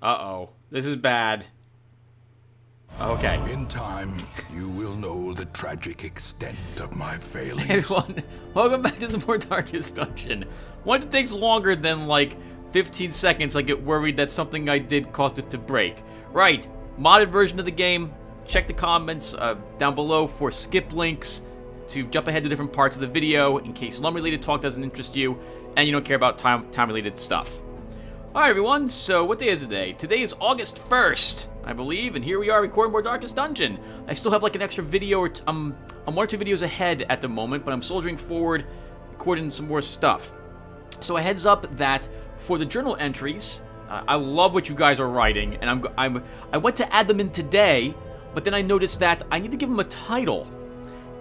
Uh-oh. This is bad. Okay. In time, you will know the tragic extent of my failings. Hey everyone, welcome back to some more Darkest Dungeon. Once it takes longer than like 15 seconds, I get worried that something I did caused it to break. Right, modded version of the game. Check the comments down below for skip links to jump ahead to different parts of the video in case LUNM-related talk doesn't interest you and you don't care about time-related stuff. Alright everyone, so what day is it today? Today is August 1st, I believe, and here we are recording more Darkest Dungeon. I still have like an extra video, or I'm 1 or 2 videos ahead at the moment, but I'm soldiering forward, recording some more stuff. So a heads up that for the journal entries, I love what you guys are writing, and I went to add them in today, but then I noticed that I need to give them a title.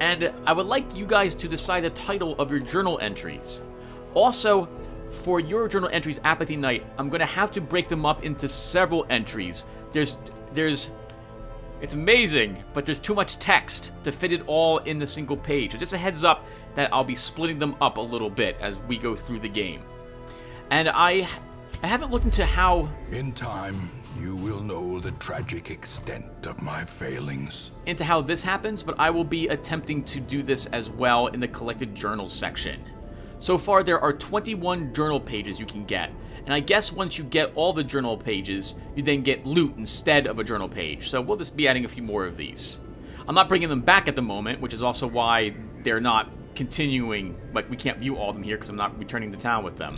And I would like you guys to decide the title of your journal entries. Also, for your journal entries, Apathy Night, I'm going to have to break them up into several entries. It's amazing, but there's too much text to fit it all in the single page. So just a heads up that I'll be splitting them up a little bit as we go through the game. And I haven't looked into how... In time, you will know the tragic extent of my failings. Into how this happens, but I will be attempting to do this as well in the collected journals section. So far, there are 21 journal pages you can get, and I guess once you get all the journal pages, you then get loot instead of a journal page, so we'll just be adding a few more of these. I'm not bringing them back at the moment, which is also why they're not continuing, like we can't view all of them here because I'm not returning to town with them.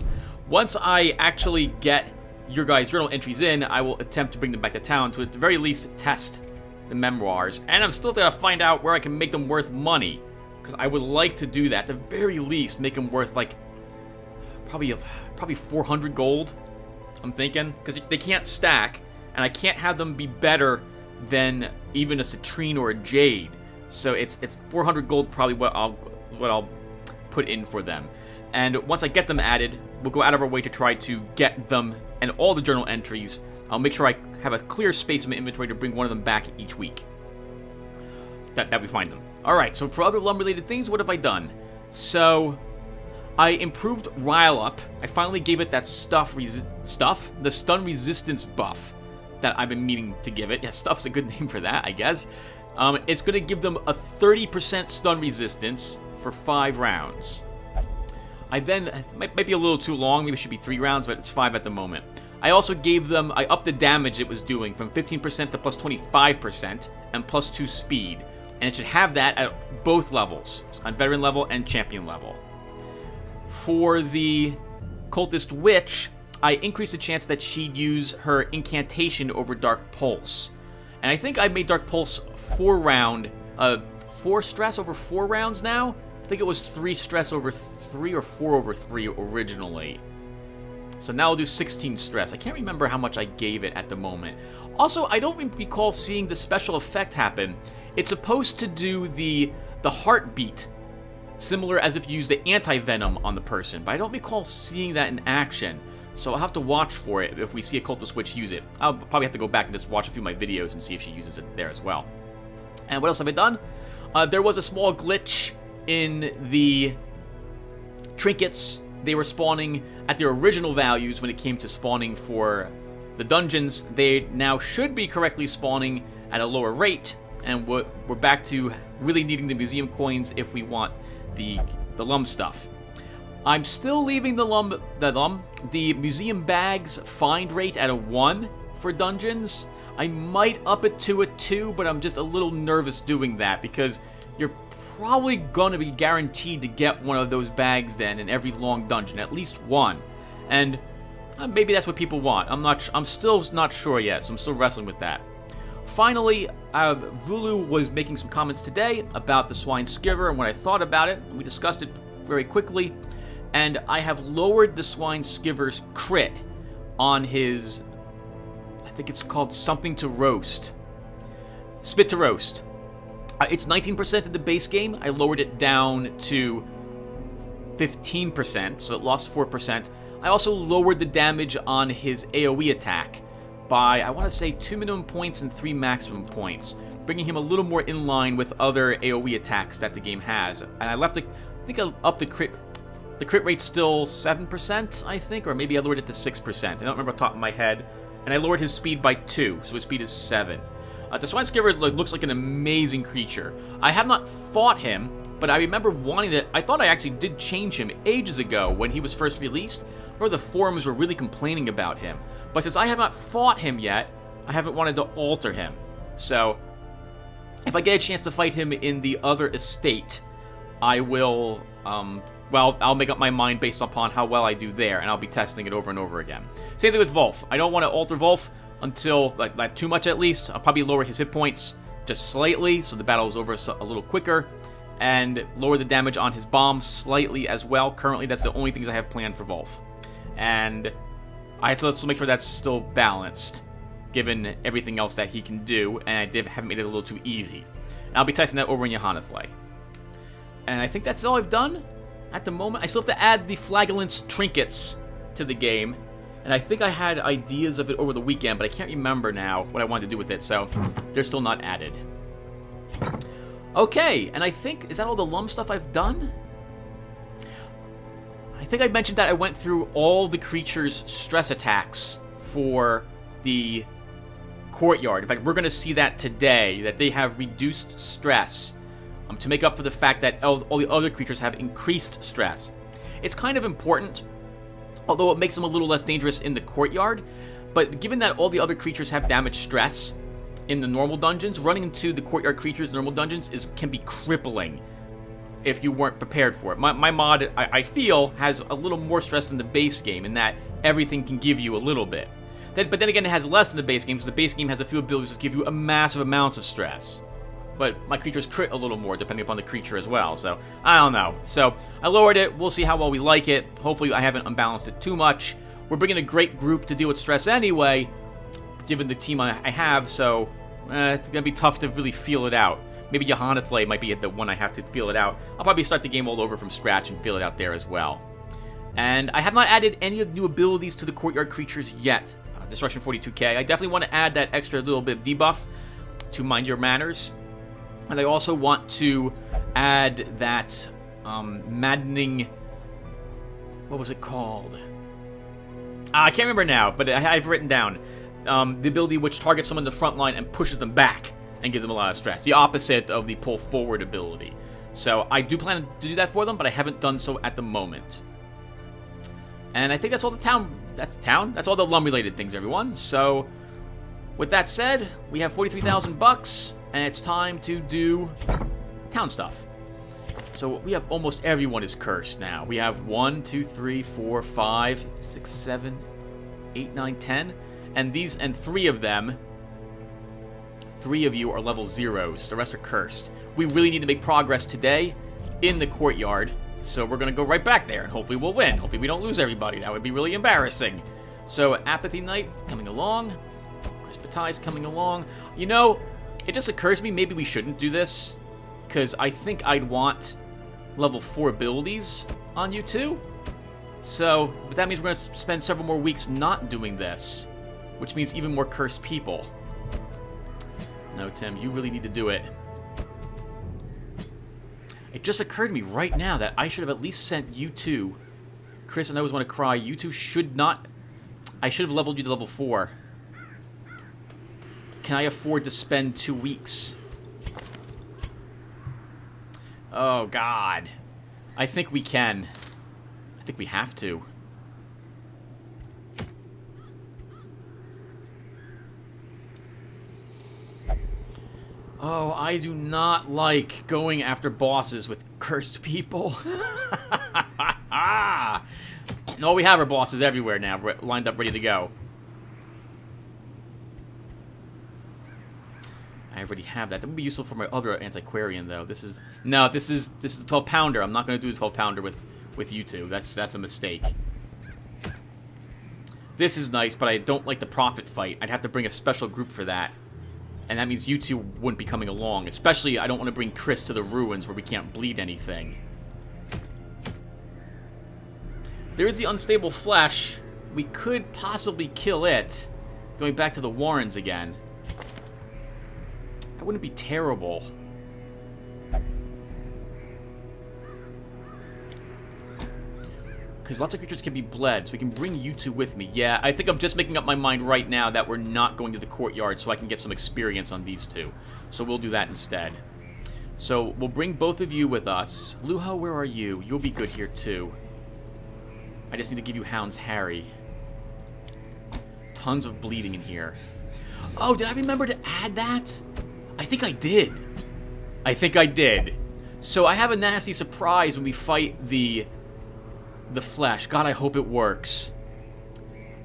Once I actually get your guys' journal entries in, I will attempt to bring them back to town to at the very least test the memoirs, and I'm still going to find out where I can make them worth money. Because I would like to do that, at the very least, make them worth like probably 400 gold. I'm thinking, because they can't stack, and I can't have them be better than even a citrine or a jade. So it's 400 gold probably what I'll put in for them. And once I get them added, we'll go out of our way to try to get them and all the journal entries. I'll make sure I have a clear space in my inventory to bring one of them back each week. That we find them. Alright, so for other LUNM-related things, what have I done? So, I improved Rile Up. I finally gave it that the stun resistance buff that I've been meaning to give it. Yeah, stuff's a good name for that, I guess. It's going to give them a 30% stun resistance for 5 rounds. I then, might be a little too long, maybe it should be 3 rounds, but it's 5 at the moment. I also gave them, I upped the damage it was doing from 15% to plus 25% and plus 2 speed. And it should have that at both levels, on veteran level and champion level. For the cultist witch, I increased the chance that she'd use her incantation over Dark Pulse. And I think I made Dark Pulse 4 stress over 4 rounds now. I think it was 3 stress over 3 or 4 over 3 originally. So now I'll do 16 stress. I can't remember how much I gave it at the moment. Also, I don't recall seeing the special effect happen. It's supposed to do the heartbeat, similar as if you use the anti-venom on the person, but I don't recall seeing that in action, so I'll have to watch for it if we see a cultist witch use it. I'll probably have to go back and just watch a few of my videos and see if she uses it there as well. And what else have I done? There was a small glitch in the trinkets. They were spawning at their original values when it came to spawning for the dungeons. They now should be correctly spawning at a lower rate, and we're back to really needing the museum coins if we want the LUM stuff. I'm still leaving the museum bags find rate at a 1 for dungeons. I might up it to a 2, but I'm just a little nervous doing that because you're probably going to be guaranteed to get one of those bags then in every long dungeon, at least one. And maybe that's what people want. I'm still not sure yet, so I'm still wrestling with that. Finally, Vulu was making some comments today about the Swine Skiver and what I thought about it. We discussed it very quickly, and I have lowered the Swine Skiver's crit on his, I think it's called something to roast. Spit to roast. It's 19% in the base game. I lowered it down to 15%, so it lost 4%. I also lowered the damage on his AoE attack by, I want to say, 2 minimum points and 3 maximum points, bringing him a little more in line with other AoE attacks that the game has. And I left it, I think I upped the crit. The crit rate's still 7%, I think, or maybe I lowered it to 6%. I don't remember off the top of my head. And I lowered his speed by 2, so his speed is 7. The Swine Scarer looks like an amazing creature. I have not fought him, but I remember wanting to... I thought I actually did change him ages ago when he was first released, or the forums were really complaining about him. But since I have not fought him yet, I haven't wanted to alter him. So, if I get a chance to fight him in the other estate, I will... well, I'll make up my mind based upon how well I do there, and I'll be testing it over and over again. Same thing with Volf. I don't want to alter Volf until, like, not too much at least. I'll probably lower his hit points just slightly, so the battle is over a little quicker, and lower the damage on his bomb slightly as well. Currently, that's the only things I have planned for Volf. And I have to make sure that's still balanced, given everything else that he can do, and I haven't made it a little too easy. And I'll be testing that over in Johannathleigh. And I think that's all I've done at the moment. I still have to add the Flagellant's trinkets to the game, and I think I had ideas of it over the weekend, but I can't remember now what I wanted to do with it, so they're still not added. Okay, and I think, is that all the LUM stuff I've done? I think I mentioned that I went through all the creatures' stress attacks for the courtyard. In fact, we're going to see that today, that they have reduced stress to make up for the fact that all the other creatures have increased stress. It's kind of important, although it makes them a little less dangerous in the courtyard, but given that all the other creatures have damage stress in the normal dungeons, running into the courtyard creatures in normal dungeons can be crippling if you weren't prepared for it. My mod, I feel, has a little more stress than the base game in that everything can give you a little bit. But then again, it has less than the base game, so the base game has a few abilities that give you a massive amounts of stress. But my creatures crit a little more depending upon the creature as well, so I don't know. So I lowered it, we'll see how well we like it. Hopefully I haven't unbalanced it too much. We're bringing a great group to deal with stress anyway, given the team I have, so it's going to be tough to really feel it out. Maybe Johannathleigh might be the one I have to feel it out. I'll probably start the game all over from scratch and feel it out there as well. And I have not added any of the new abilities to the courtyard creatures yet. Destruction 42k. I definitely want to add that extra little bit of debuff to Mind Your Manners. And I also want to add that maddening... What was it called? I can't remember now, but I've written down. The ability which targets someone in the front line and pushes them back and gives them a lot of stress. The opposite of the pull forward ability. So I do plan to do that for them, but I haven't done so at the moment. And I think that's all the That's all the LUM related things, everyone. So with that said, we have 43,000 bucks, and it's time to do town stuff. So we have almost everyone is cursed now. We have 1, 2, 3, 4, 5, 6, 7, 8, 9, 10. And 3 of them, 3 of you are level 0s. The rest are cursed. We really need to make progress today in the courtyard. So we're going to go right back there, and hopefully we'll win. Hopefully we don't lose everybody. That would be really embarrassing. So Apathy Night is coming along. Crispatai's is coming along. You know, it just occurs to me maybe we shouldn't do this, because I think I'd want level 4 abilities on you two. So, but that means we're going to spend several more weeks not doing this, which means even more cursed people. No, Tim, you really need to do it. It just occurred to me right now that I should have at least sent you two. Chris and I always want to cry. You two should not... I should have leveled you to level 4. Can I afford to spend 2 weeks? Oh, God. I think we can. I think we have to. Oh, I do not like going after bosses with cursed people. No, we have our bosses everywhere now, lined up, ready to go. I already have that. That would be useful for my other antiquarian, though. This is a 12-pounder. I'm not going to do a 12-pounder with you two. That's a mistake. This is nice, but I don't like the profit fight. I'd have to bring a special group for that. And that means you two wouldn't be coming along. Especially, I don't want to bring Chris to the ruins where we can't bleed anything. There is the unstable flesh. We could possibly kill it. Going back to the Warrens again. That wouldn't be terrible. Because lots of creatures can be bled, so we can bring you two with me. Yeah, I think I'm just making up my mind right now that we're not going to the courtyard so I can get some experience on these two. So we'll do that instead. So we'll bring both of you with us. Luho, where are you? You'll be good here too. I just need to give you Hound's Harry. Tons of bleeding in here. Oh, did I remember to add that? I think I did. I think I did. So I have a nasty surprise when we fight the flesh. God, I hope it works.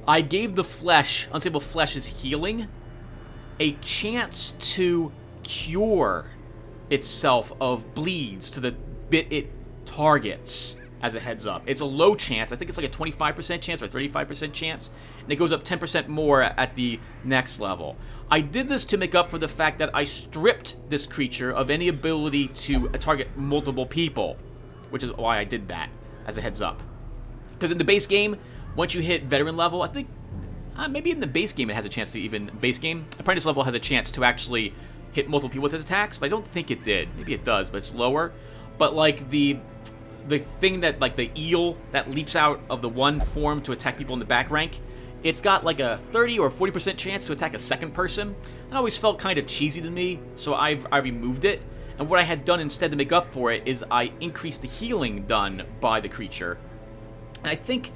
I gave the flesh, unstable flesh's healing, a chance to cure itself of bleeds to the bit it targets, as a heads up. It's a low chance. I think it's like a 25% chance or 35% chance, and it goes up 10% more at the next level. I did this to make up for the fact that I stripped this creature of any ability to target multiple people, which is why I did that, as a heads up. Because in the base game, once you hit veteran level, I think maybe in the base game it has a chance to even... Base game? Apprentice level has a chance to actually hit multiple people with his attacks, but I don't think it did. Maybe it does, but it's lower. But like the thing that, like the eel that leaps out of the one form to attack people in the back rank, it's got like a 30 or 40% chance to attack a second person. It always felt kind of cheesy to me, so I removed it. And what I had done instead to make up for it is I increased the healing done by the creature. And I think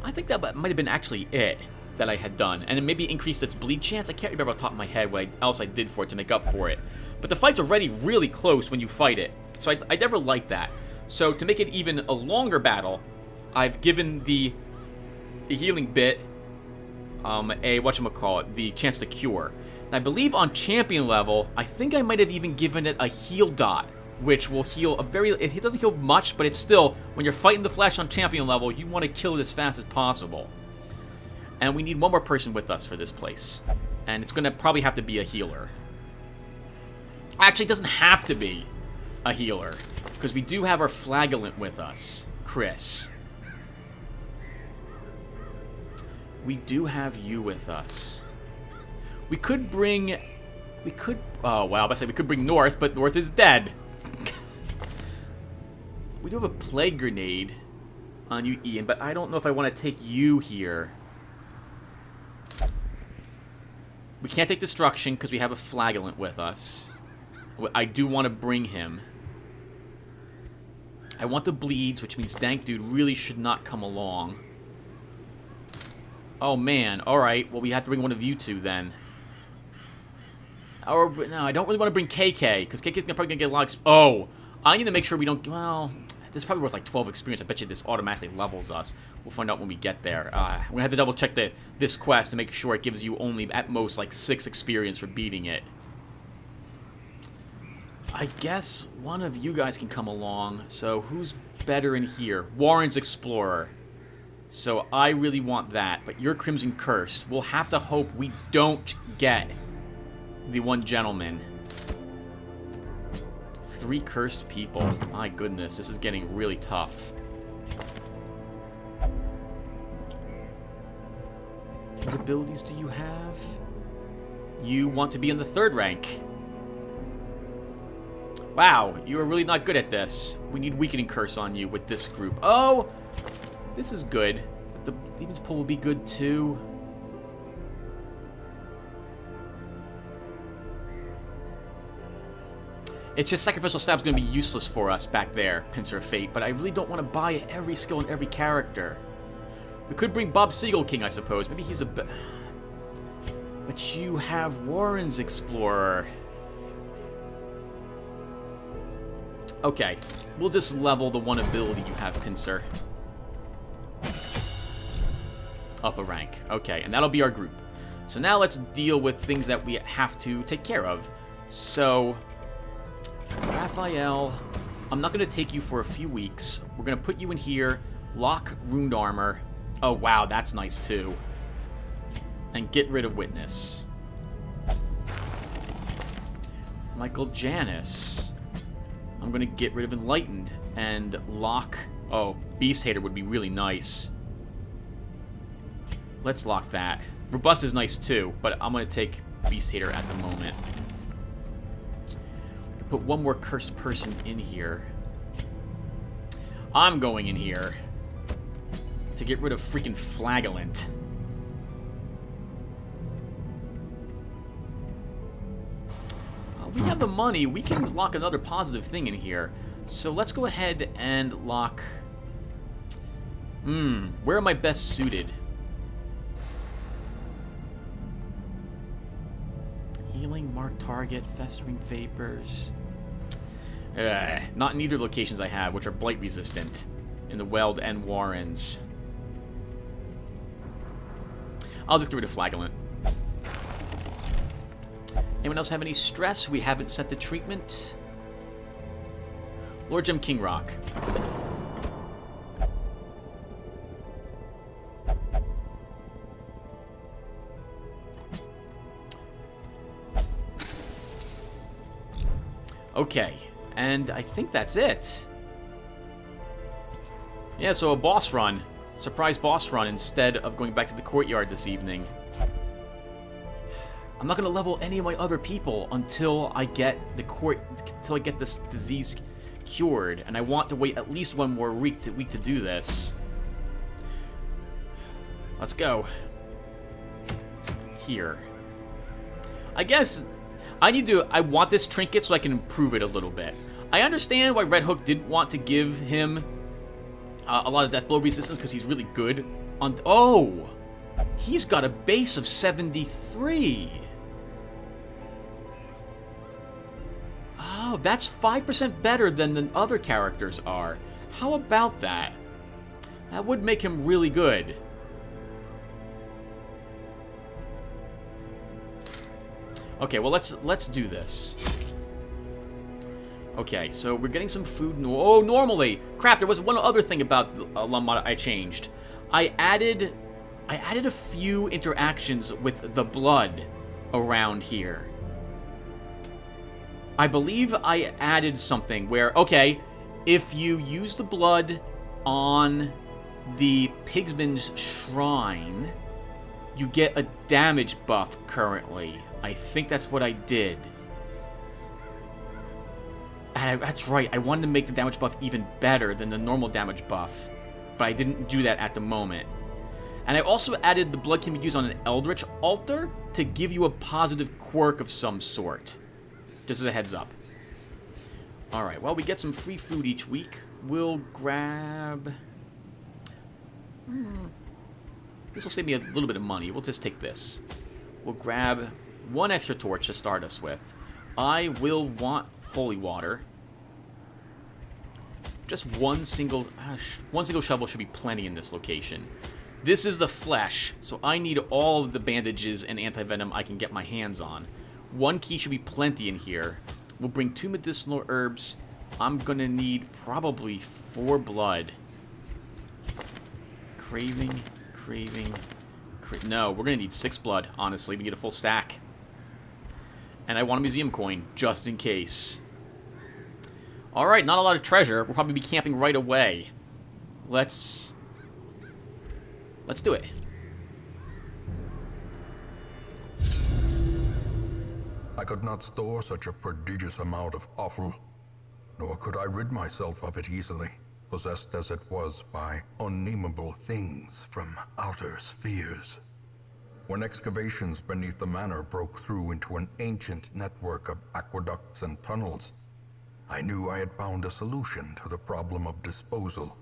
that might have been actually it that I had done. And it maybe increased its bleed chance. I can't remember off the top of my head what else I did for it to make up for it. But the fight's already really close when you fight it. So I never liked that. So to make it even a longer battle, I've given the healing bit the chance to cure. And I believe on champion level, I think I might have even given it a heal dot, which will heal it doesn't heal much, but it's still, when you're fighting the flesh on champion level, you want to kill it as fast as possible. And we need one more person with us for this place. And it's going to probably have to be a healer. Actually, it doesn't have to be a healer, because we do have our flagellant with us, Chris. We do have you with us. We could bring... Oh, wow, I say we could bring North, but North is dead. We do have a plague grenade on you, Ian, but I don't know if I want to take you here. We can't take destruction because we have a flagellant with us. I do want to bring him. I want the bleeds, which means Dank Dude really should not come along. Oh, man. Alright, well, we have to bring one of you two, then. Or, no, I don't really want to bring KK, because KK's probably going to get a lot of... Oh, I need to make sure we don't... Well, this is probably worth like 12 experience. I bet you this automatically levels us. We'll find out when we get there. We're going to have to double check this quest to make sure it gives you only, at most, like 6 experience for beating it. I guess one of you guys can come along. So who's better in here? Warren's Explorer. So I really want that. But you're Crimson Cursed. We'll have to hope we don't get the one gentleman. 3 cursed people. My goodness, this is getting really tough. What abilities do you have? You want to be in the 3rd rank. Wow, you are really not good at this. We need Weakening Curse on you with this group. Oh, this is good. The Demon's Pull will be good too. It's just Sacrificial Stab's going to be useless for us back there, Pincer of Fate, but I really don't want to buy every skill in every character. We could bring Bob Seagull King, I suppose. Maybe he's a bit... But you have Warren's Explorer. Okay, we'll just level the one ability you have, Pincer. Up a rank. Okay, and that'll be our group. So now let's deal with things that we have to take care of. So... Raphael, I'm not going to take you for a few weeks. We're going to put you in here, lock Ruined Armor. Oh, wow, that's nice, too. And get rid of Witness. Michael Janus. I'm going to get rid of Enlightened and lock... Oh, Beast Hater would be really nice. Let's lock that. Robust is nice, too, but I'm going to take Beast Hater at the moment. Put one more cursed person in here. I'm going in here. to get rid of freaking Flagellant. We have the money. We can lock another positive thing in here. So let's go ahead and lock... where am I best suited? Healing, mark target, festering vapors. Not in either locations I have, which are blight resistant. In the Weld and Warrens. I'll just get rid of Flagellant. Anyone else have any stress? We haven't set the treatment. Lord Jim Kingrock. Okay, and I think that's it. Yeah, so a boss run. Surprise boss run instead of going back to the courtyard this evening. I'm not going to level any of my other people until I get this disease cured, and I want to wait at least one more week to do this. Let's go. Here. I guess I want this trinket so I can improve it a little bit. I understand why Red Hook didn't want to give him a lot of death blow resistance because he's really good on... Oh! He's got a base of 73. Oh, that's 5% better than the other characters are. How about that? That would make him really good. Okay, well, let's do this. Okay, so we're getting some food. Oh, normally! Crap, there was one other thing about the LUNM I changed. I added a few interactions with the blood around here. I believe I added something where, okay, if you use the blood on the Pigsman's Shrine, you get a damage buff currently. I think that's what I did. And that's right, I wanted to make the damage buff even better than the normal damage buff, but I didn't do that at the moment. And I also added the blood can be used on an Eldritch altar to give you a positive quirk of some sort. Just as a heads up. Alright, well, we get some free food each week. We'll grab... This will save me a little bit of money. We'll just take this. We'll grab one extra torch to start us with. I will want holy water. Just one single shovel should be plenty in this location. This is the flesh, so I need all of the bandages and anti-venom I can get my hands on. One key should be plenty in here. We'll bring 2 medicinal herbs. I'm gonna need probably 4 blood. No, we're gonna need 6 blood, honestly. We get a full stack. And I want a museum coin, just in case. Alright, not a lot of treasure. We'll probably be camping right away. Let's do it. I could not store such a prodigious amount of offal, nor could I rid myself of it easily, possessed as it was by unnameable things from outer spheres. When excavations beneath the manor broke through into an ancient network of aqueducts and tunnels, I knew I had found a solution to the problem of disposal.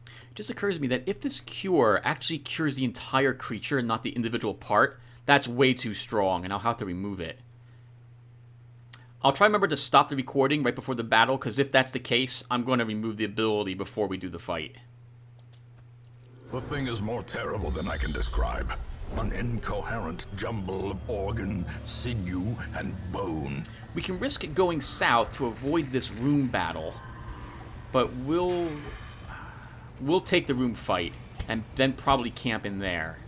It just occurs to me that if this cure actually cures the entire creature and not the individual part, that's way too strong, and I'll have to remove it. I'll try to remember to stop the recording right before the battle, because if that's the case, I'm going to remove the ability before we do the fight. The thing is more terrible than I can describe. An incoherent jumble of organ, sinew, and bone. We can risk going south to avoid this room battle, but we'll take the room fight, and then probably camp in there.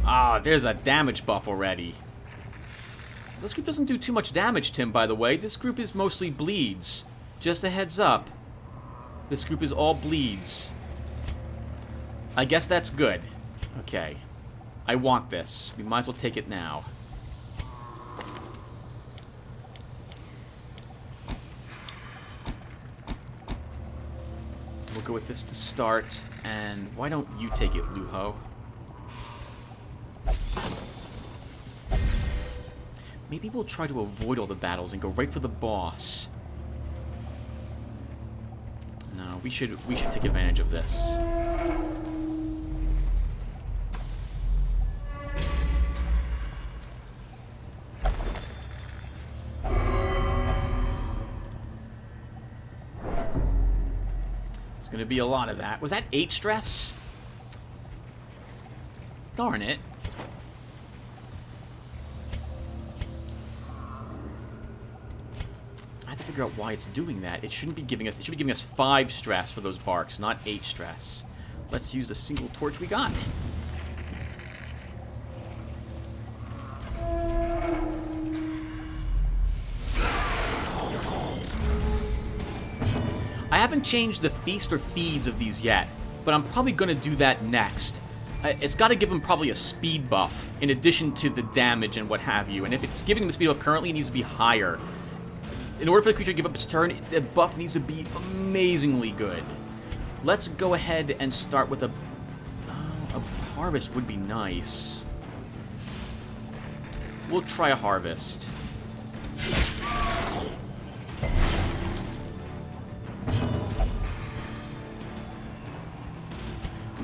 Ah, there's a damage buff already. This group doesn't do too much damage, Tim, by the way. This group is mostly bleeds. Just a heads up. This group is all bleeds. I guess that's good. Okay. I want this. We might as well take it now. go with this to start, and why don't you take it, Luho? Maybe we'll try to avoid all the battles and go right for the boss. No, we should take advantage of this. It's gonna be a lot of that. Was that 8 stress? Darn it. I have to figure out why it's doing that. It shouldn't be giving us... It should be giving us 5 stress for those barks, not 8 stress. Let's use the single torch we got. I haven't changed the feast or feeds of these yet, but I'm probably going to do that next. It's got to give him probably a speed buff, in addition to the damage and what have you. And if it's giving him a speed buff currently, it needs to be higher. In order for the creature to give up its turn, the buff needs to be amazingly good. Let's go ahead and start with a harvest would be nice. We'll try a harvest.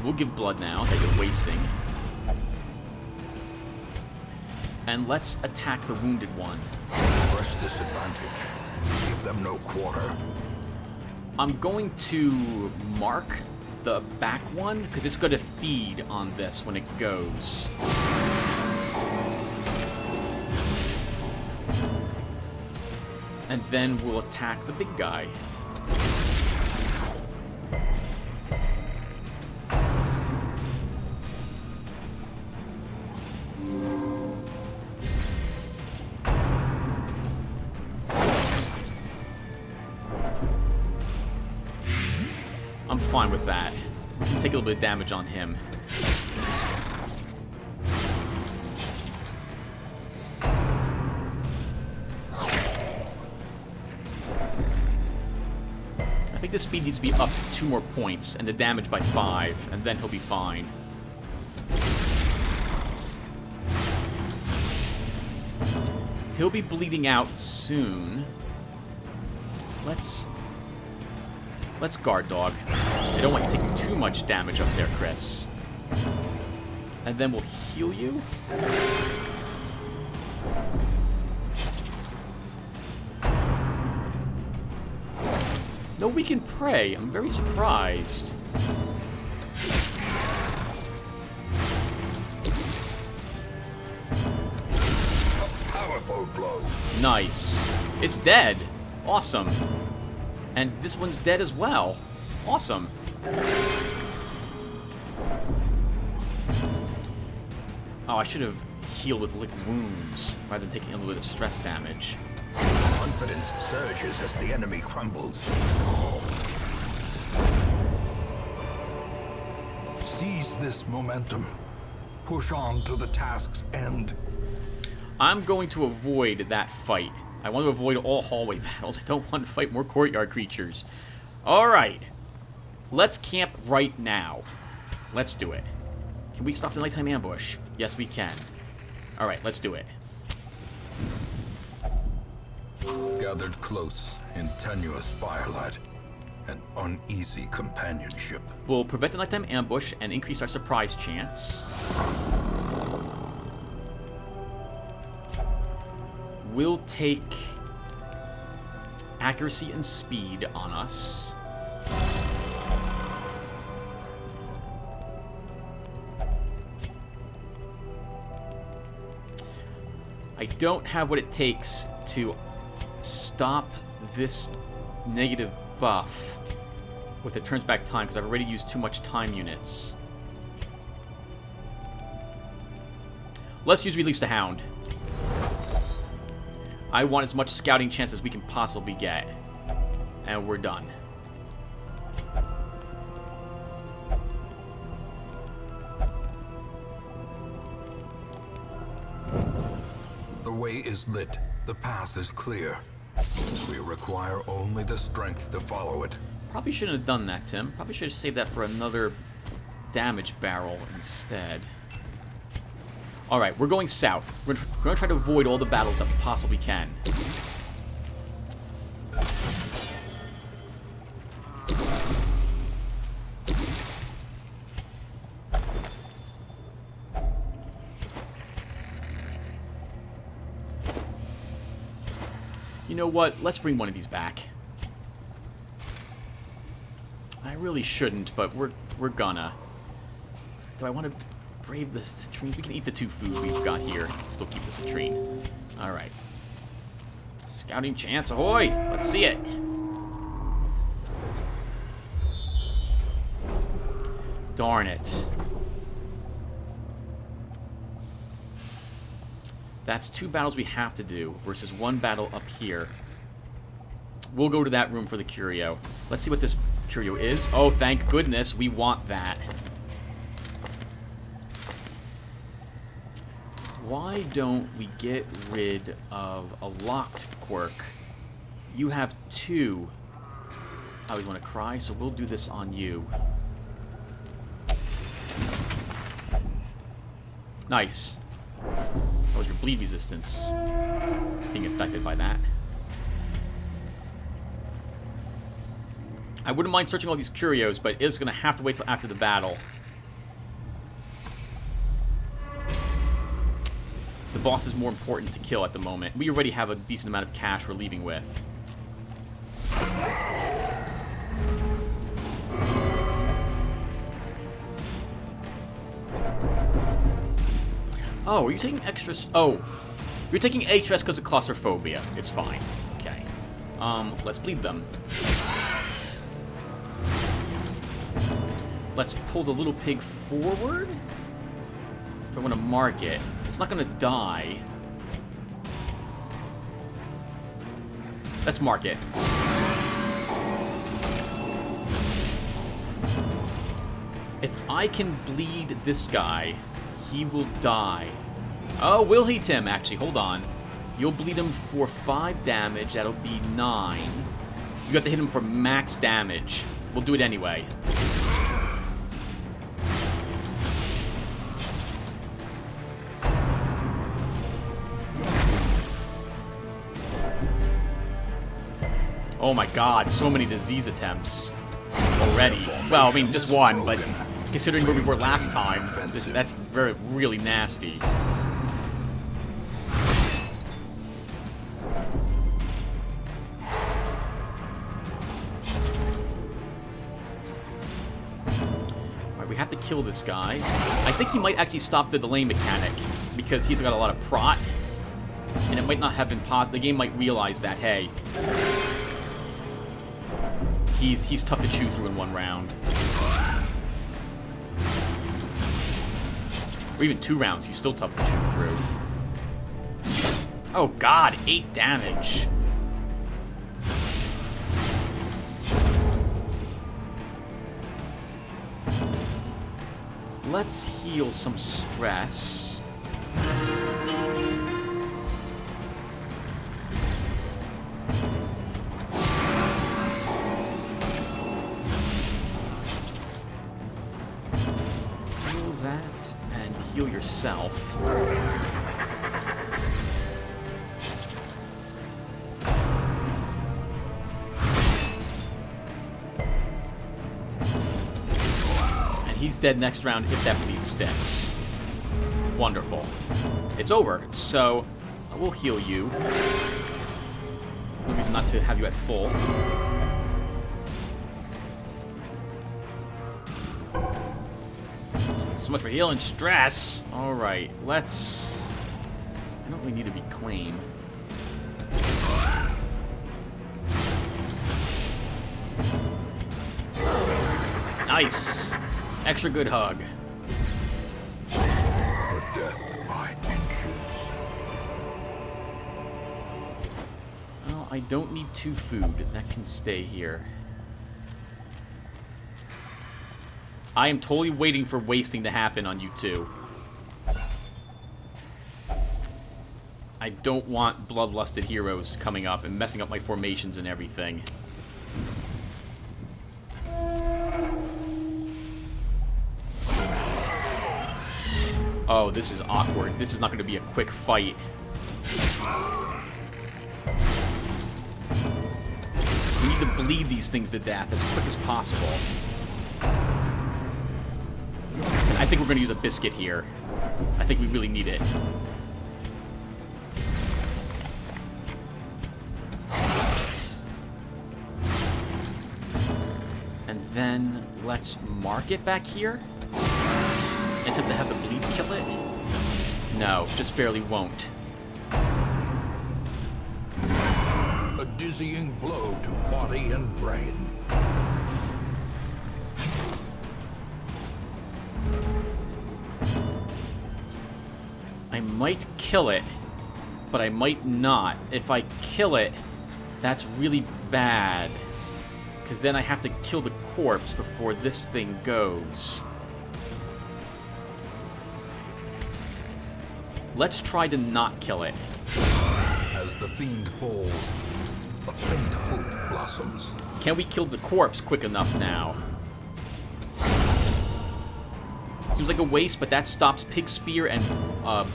We'll give blood now that you're wasting. And let's attack the wounded one. Press this advantage. Give them no quarter. I'm going to mark the back one, because it's going to feed on this when it goes. And then we'll attack the big guy. I'm fine with that. We can take a little bit of damage on him. I think the speed needs to be up 2 more points, and the damage by 5, and then he'll be fine. He'll be bleeding out soon. Let's guard dog. I don't want you taking too much damage up there, Chris. And then we'll heal you. No, we can pray. I'm very surprised. A powerful blow. Nice. It's dead. Awesome. And this one's dead as well. Awesome. Oh, I should have healed with lick wounds rather than taking a little bit of stress damage. Confidence surges as the enemy crumbles. Seize this momentum. Push on to the task's end. I'm going to avoid that fight. I want to avoid all hallway battles. I don't want to fight more courtyard creatures. Alright. Let's camp right now. Let's do it. Can we stop the nighttime ambush? Yes, we can. Alright, let's do it. Gathered close in tenuous firelight. An uneasy companionship. We'll prevent the nighttime ambush and increase our surprise chance. We'll take accuracy and speed on us. I don't have what it takes to stop this negative buff with the turns back time, because I've already used too much time units. Let's use Release the Hound. I want as much scouting chance as we can possibly get. And we're done. The way is lit. The path is clear. We require only the strength to follow it. Probably shouldn't have done that, Tim. Probably should have saved that for another damage barrel instead. Alright, we're going south. We're going to try to avoid all the battles that we possibly can. You know what? Let's bring one of these back. I really shouldn't, but we're gonna. Do I want to brave the citrine? We can eat the 2 food we've got here. Still keep the citrine. Alright. Scouting chance, ahoy! Let's see it. Darn it. That's 2 battles we have to do versus 1 battle up here. We'll go to that room for the curio. Let's see what this curio is. Oh, thank goodness. We want that. Why don't we get rid of a locked quirk? You have 2. I always want to cry, so we'll do this on you. Nice. That was your bleed resistance being affected by that. I wouldn't mind searching all these curios, but it's going to have to wait till after the battle. The boss is more important to kill at the moment. We already have a decent amount of cash we're leaving with. Oh, are you taking extra... Oh, you're taking HS because of claustrophobia. It's fine. Okay. Let's bleed them. Let's pull the little pig forward. If I want to mark it. It's not going to die. Let's mark it. If I can bleed this guy, he will die. Oh, will he, Tim? Actually, hold on. You'll bleed him for 5 damage. That'll be 9. You have to hit him for max damage. We'll do it anyway. Oh my god, so many disease attempts already. Well, I mean, just 1, but considering where we were last time, that's really nasty. Alright, we have to kill this guy. I think he might actually stop the delay mechanic, because he's got a lot of prot, and it might not have been the game might realize that, hey, he's tough to chew through in 1 round. Or even 2 rounds, he's still tough to chew through. Oh god, 8 damage. Let's heal some stress. Heal yourself. And he's dead next round if that bleed sticks. Wonderful. It's over, so I will heal you. No reason not to have you at full. So much for healing stress. Alright, let's... I don't really need to reclaim. Nice. Extra good hug. A death by inches. Well, I don't need 2 food. That can stay here. I am totally waiting for wasting to happen on you two. I don't want bloodlusted heroes coming up and messing up my formations and everything. Oh, this is awkward. This is not going to be a quick fight. We need to bleed these things to death as quick as possible. I think we're going to use a biscuit here. I think we really need it. And then let's mark it back here. Attempt to have the bleed kill it. No, just barely won't. A dizzying blow to body and brain. I might kill it, but I might not. If I kill it, that's really bad. Because then I have to kill the corpse before this thing goes. Let's try to not kill it. As the fiend falls, a faint hope blossoms. Can we kill the corpse quick enough now? Seems like a waste, but that stops Pig Spear and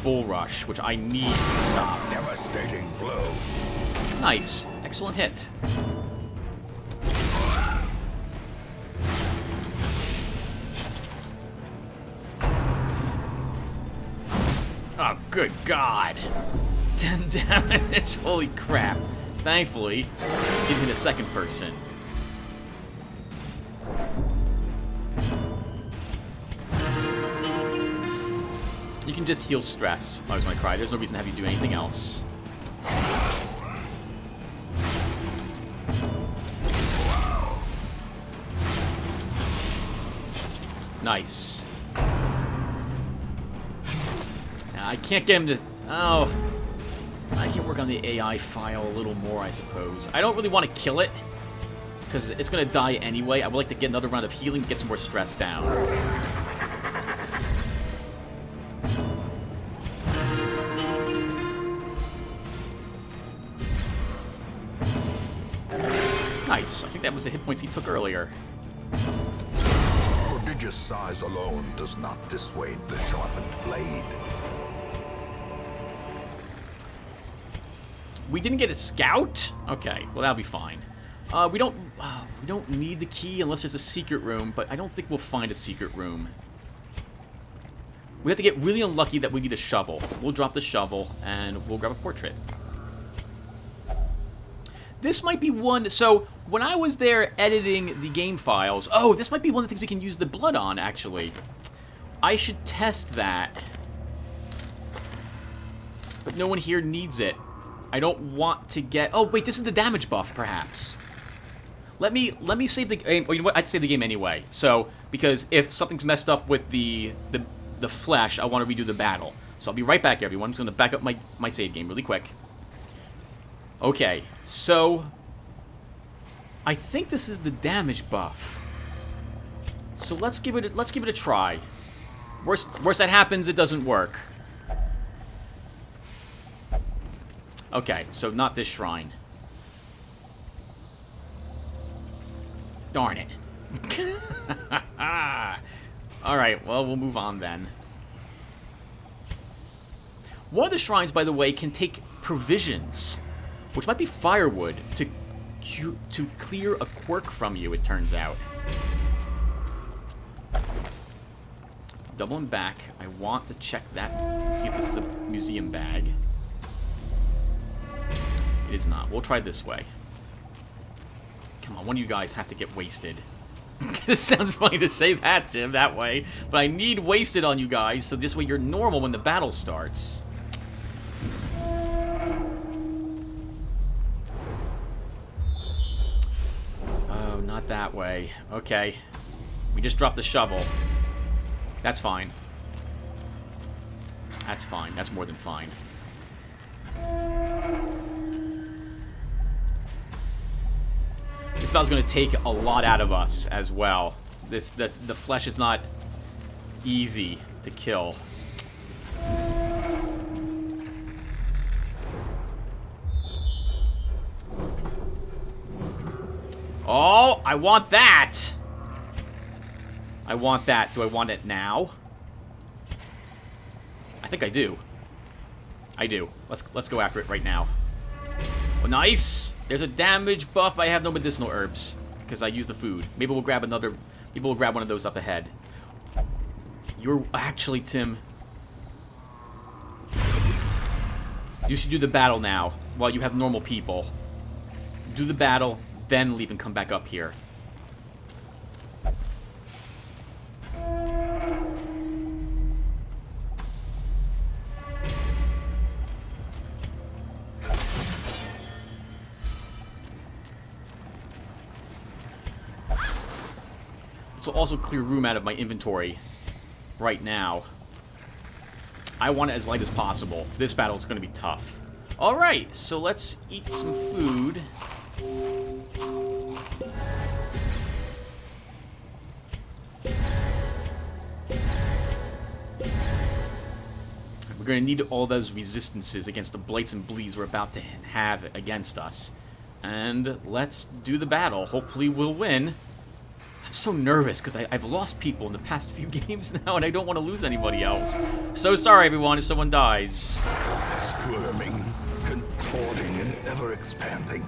Bull Rush, which I need to stop. Devastating blow. Nice. Excellent hit. Oh, good God. 10 damage. Holy crap. Thankfully, didn't hit a second person. You can just heal stress. I was gonna cry. There's no reason to have you do anything else. Nice. I can't get him to... Oh. I can work on the AI file a little more, I suppose. I don't really want to kill it, because it's going to die anyway. I would like to get another round of healing to get some more stress down. Nice. I think that was the hit points he took earlier. Prodigious size alone does not dissuade the sharpened blade. We didn't get a scout? Okay, well that'll be fine. We don't need the key unless there's a secret room, but I don't think we'll find a secret room. We have to get really unlucky that we need a shovel. We'll drop the shovel and we'll grab a portrait. This might be one... So, when I was there editing the game files... Oh, this might be one of the things we can use the blood on, actually. I should test that. But no one here needs it. I don't want to get... Oh, wait, this is the damage buff, perhaps. Let me save the game... Oh, you know what? I'd save the game anyway. So, because if something's messed up with the flesh, I want to redo the battle. So I'll be right back, everyone. I'm just going to back up my save game really quick. Okay, so... I think this is the damage buff. So let's give it a try. Worst that happens, it doesn't work. Okay, so not this shrine. Darn it. Alright, well, we'll move on then. One of the shrines, by the way, can take provisions, which might be firewood, to clear a quirk from you, it turns out. Doubling back, I want to check that, see if this is a museum bag. It is not. We'll try this way. Come on, one of you guys have to get wasted. This sounds funny to say that, Tim, that way. But I need wasted on you guys, so this way you're normal when the battle starts. Oh, not that way. Okay. We just dropped the shovel. That's fine. That's fine. That's more than fine. This battle's going to take a lot out of us as well. The flesh is not easy to kill. Oh, I want that! I want that. Do I want it now? I think I do. I do. Let's go after it right now. Oh, nice! There's a damage buff, but I have no medicinal herbs. Because I used the food. Maybe we'll grab another... Maybe we'll grab one of those up ahead. You're... Actually, Tim... You should do the battle now, while you have normal people. Do the battle, then leave and come back up here. This will also clear room out of my inventory right now. I want it as light as possible. This battle is going to be tough. Alright, so let's eat some food. We're going to need all those resistances against the blights and bleeds we're about to have against us. And let's do the battle. Hopefully we'll win. I'm so nervous because I've lost people in the past few games now, and I don't want to lose anybody else. So sorry, everyone, if someone dies. Squirming, contorting, and ever-expanding.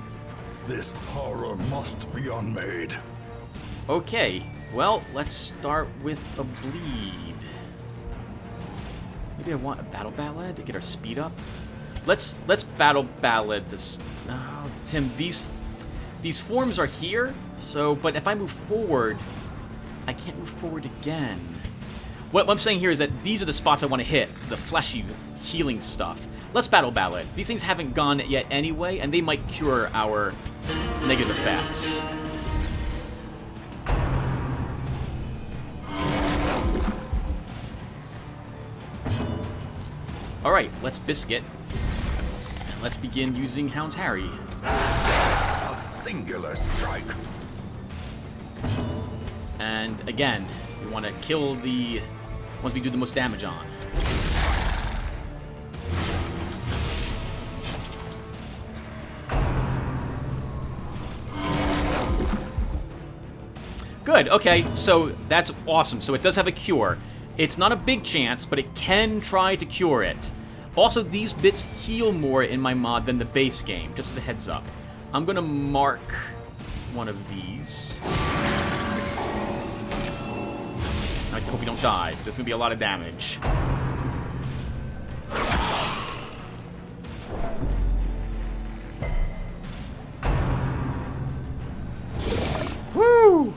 This horror must be unmade. Okay, well, let's start with a bleed. Maybe I want a battle ballad to get our speed up. Let's battle ballad this. Oh, Tim, these forms are here, so, but if I move forward, I can't move forward again. What I'm saying here is that these are the spots I want to hit, the fleshy healing stuff. Let's battle ballad. These things haven't gone yet anyway, and they might cure our negative effects. Alright, let's biscuit. And let's begin using Hound's Harry. Singular strike. And again, we want to kill the ones we do the most damage on. Good, okay, so that's awesome. So it does have a cure. It's not a big chance, but it can try to cure it. Also, these bits heal more in my mod than the base game, just as a heads up. I'm gonna mark one of these. I hope we don't die. There's gonna be a lot of damage. Woo!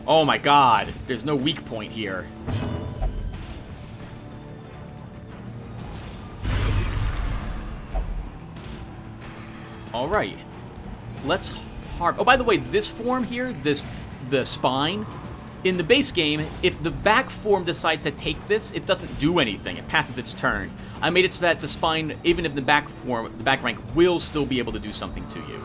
Oh my god, there's no weak point here. Alright, let's harm. Oh, by the way, this form here, the spine, in the base game, if the back form decides to take this, it doesn't do anything. It passes its turn. I made it so that the spine, even if the back form, the back rank, will still be able to do something to you.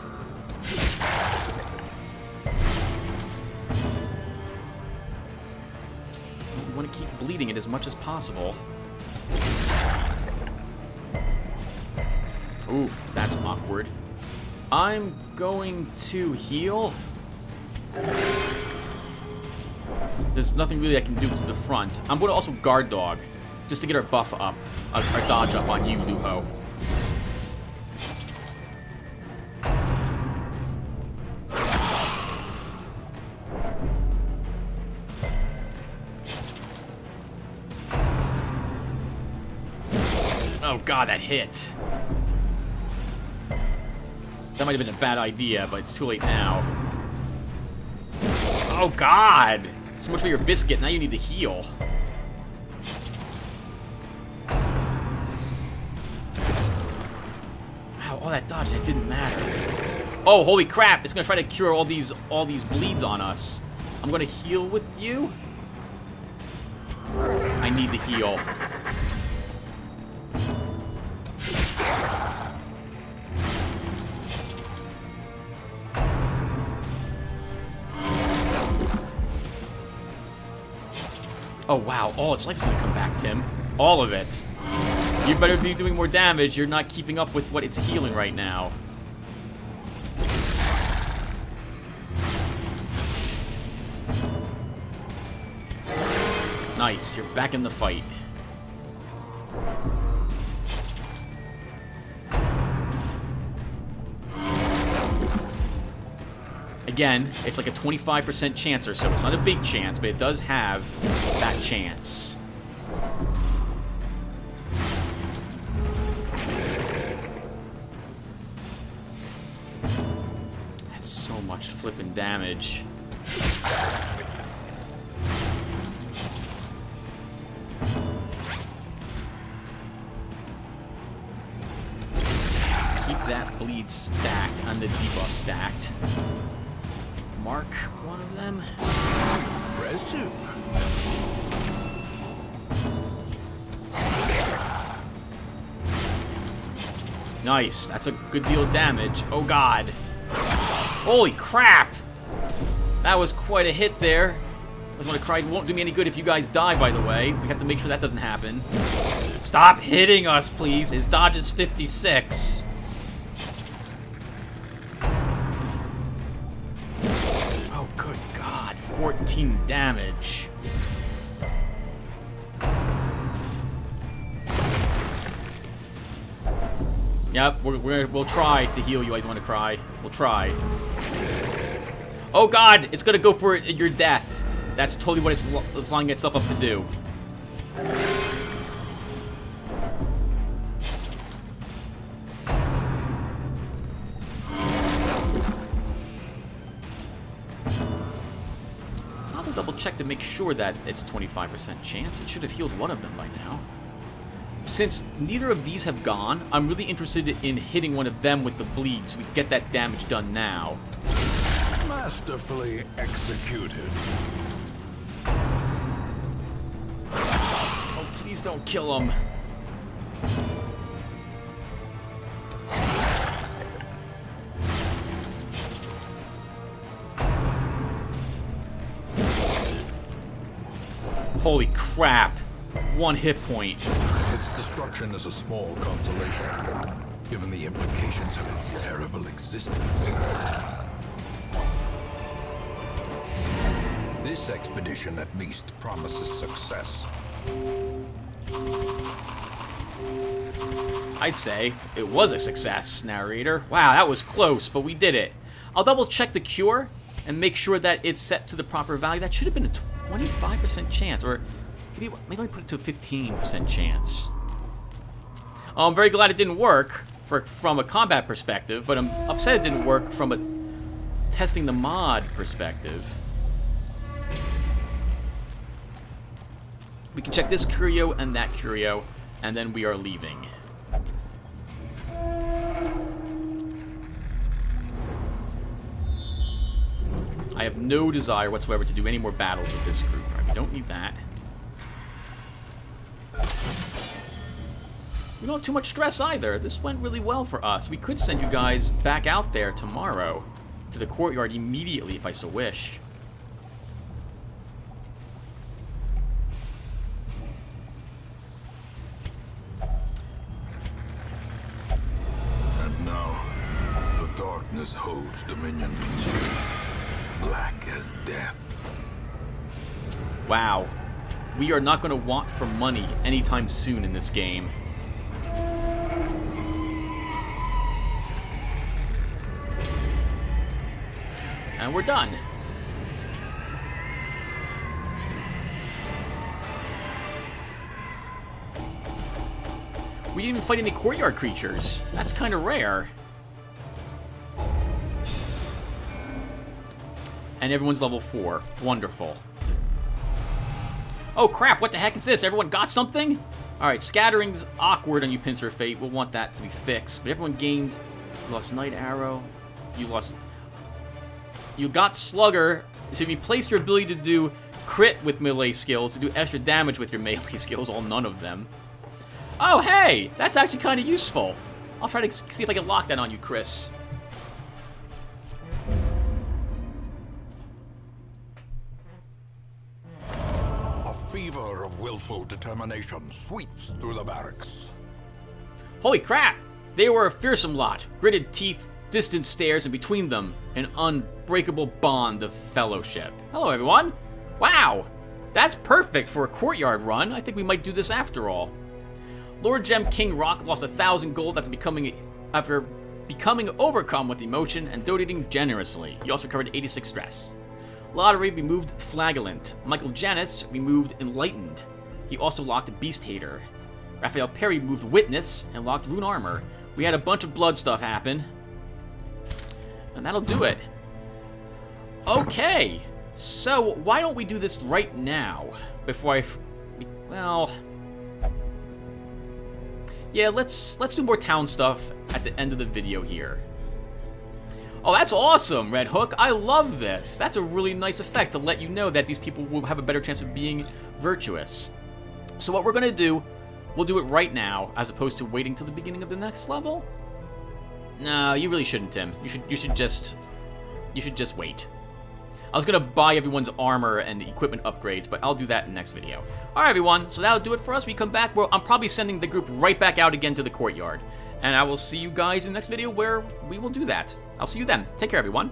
You want to keep bleeding it as much as possible. Oof, that's awkward. I'm going to heal. There's nothing really I can do to the front. I'm going to also guard dog, just to get our buff up, our dodge up on you, Luho. Oh god, that hit. That might have been a bad idea, but it's too late now. Oh god! So much for your biscuit, now you need to heal. Wow, all that dodge, it didn't matter. Oh, holy crap! It's gonna try to cure all these bleeds on us. I'm gonna heal with you. I need to heal. Oh wow, all its life is gonna come back, Tim. All of it. You better be doing more damage. You're not keeping up with what it's healing right now. Nice, you're back in the fight. Again, it's like a 25% chance or so. It's not a big chance, but it does have that chance. That's so much flipping damage. Keep that bleed stacked and the debuff stacked. Mark one of them. Impressive. Nice. That's a good deal of damage. Oh, God. Holy crap! That was quite a hit there. I was gonna cry. It won't do me any good if you guys die, by the way. We have to make sure that doesn't happen. Stop hitting us, please. His dodge is 56. Oh, good God. 14 damage. Yep, we'll try to heal you. You guys want to cry? We'll try. Oh God, it's gonna go for your death. That's totally what it's lining itself up to do. I'll have to double check to make sure that it's 25% chance. It should have healed one of them by now. Since neither of these have gone, I'm really interested in hitting one of them with the bleed so we can get that damage done now. Masterfully executed. Oh, please don't kill him. Holy crap. 1 hit point. Its destruction is a small consolation, given the implications of its terrible existence. This expedition at least promises success. I'd say it was a success, narrator. Wow, that was close, but we did it. I'll double check the cure and make sure that it's set to the proper value. That should have been a 25% chance, or maybe I put it to a 15% chance. I'm very glad it didn't work from a combat perspective, but I'm upset it didn't work from a testing the mod perspective. We can check this curio and that curio, and then we are leaving. I have no desire whatsoever to do any more battles with this group. Right, we don't need that. We don't have too much stress either. This went really well for us. We could send you guys back out there tomorrow to the courtyard immediately if I so wish. And now, the darkness holds dominion. Black as death. Wow. We are not going to want for money anytime soon in this game. And we're done. We didn't even fight any courtyard creatures. That's kind of rare. And everyone's level 4. Wonderful. Oh crap, what the heck is this? Everyone got something? Alright, scattering's awkward on you, Pincer of Fate. We'll want that to be fixed. But everyone gained... You lost Night Arrow. You lost... You got Slugger. So if you place your ability to do crit with melee skills, to do extra damage with your melee skills, all none of them. Oh, hey! That's actually kind of useful. I'll try to see if I can lock that on you, Chris. A fever of willful determination sweeps through the barracks. Holy crap! They were a fearsome lot. Gritted teeth, distant stares, and between them, an unbreakable bond of fellowship. Hello, everyone! Wow! That's perfect for a courtyard run. I think we might do this after all. Lord Gem King Rock lost 1,000 gold after becoming overcome with emotion and donating generously. He also recovered 86 stress. Lotaeri removed Flagellant. Michael Janus removed Enlightened. He also locked Beast Hater. Raphael Perry moved Witness and locked Rune Armor. We had a bunch of blood stuff happen. And that'll do it. Okay. So, why don't we do this right now? Before well... Yeah, let's do more town stuff at the end of the video here. Oh, that's awesome, Red Hook. I love this. That's a really nice effect to let you know that these people will have a better chance of being virtuous. So what we're going to do, we'll do it right now, as opposed to waiting till the beginning of the next level? No, you really shouldn't, Tim. You should just wait. I was going to buy everyone's armor and equipment upgrades, but I'll do that in the next video. Alright, everyone, so that'll do it for us. We come back, I'm probably sending the group right back out again to the courtyard. And I will see you guys in the next video where we will do that. I'll see you then. Take care, everyone.